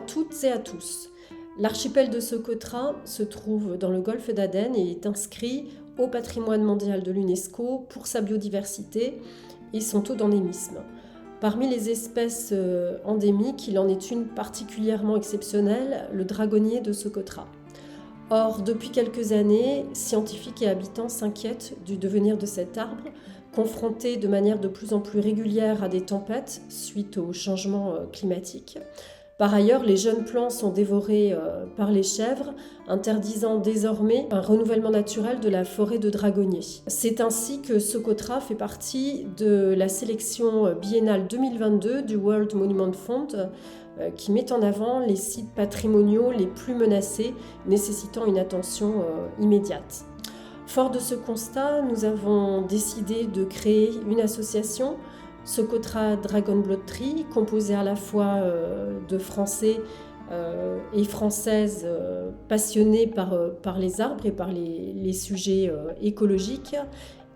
toutes et à tous. L'archipel de Socotra se trouve dans le golfe d'Aden et est inscrit au patrimoine mondial de l'UNESCO pour sa biodiversité et son taux d'endémisme. Parmi les espèces endémiques, il en est une particulièrement exceptionnelle, le dragonnier de Socotra. Or, depuis quelques années, scientifiques et habitants s'inquiètent du devenir de cet arbre, confronté de manière de plus en plus régulière à des tempêtes suite au changement climatique. Par ailleurs, les jeunes plants sont dévorés par les chèvres, interdisant désormais un renouvellement naturel de la forêt de dragonnier. C'est ainsi que Socotra fait partie de la sélection biennale 2022 du World Monument Fund, qui met en avant les sites patrimoniaux les plus menacés, nécessitant une attention immédiate. Fort de ce constat, nous avons décidé de créer une association, Socotra Dragon Blood Tree, composée à la fois de Français et Françaises passionnés par les arbres et par les sujets écologiques,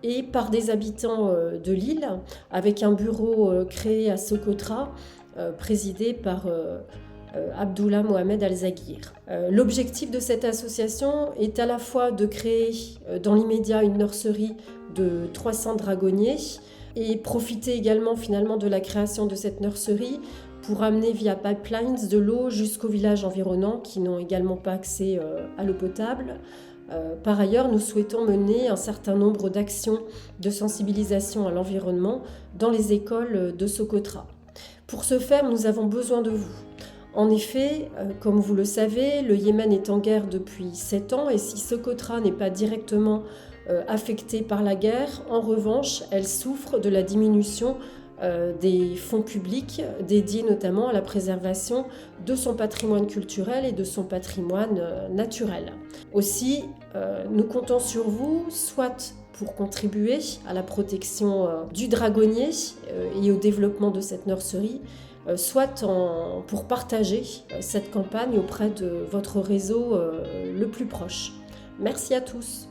et par des habitants de l'île, avec un bureau créé à Socotra, présidé par Abdullah Mohamed Al-Zaghir. L'objectif de cette association est à la fois de créer dans l'immédiat une nurserie de 300 dragonniers et profiter également finalement de la création de cette nurserie pour amener via pipelines de l'eau jusqu'aux villages environnants qui n'ont également pas accès à l'eau potable. Par ailleurs, nous souhaitons mener un certain nombre d'actions de sensibilisation à l'environnement dans les écoles de Socotra. Pour ce faire, nous avons besoin de vous. En effet, comme vous le savez, le Yémen est en guerre depuis 7 ans et si Socotra n'est pas directement affectée par la guerre, en revanche, elle souffre de la diminution des fonds publics dédiés notamment à la préservation de son patrimoine culturel et de son patrimoine naturel. Aussi, nous comptons sur vous, soit pour contribuer à la protection du dragonnier et au développement de cette nurserie, soit pour partager cette campagne auprès de votre réseau le plus proche. Merci à tous.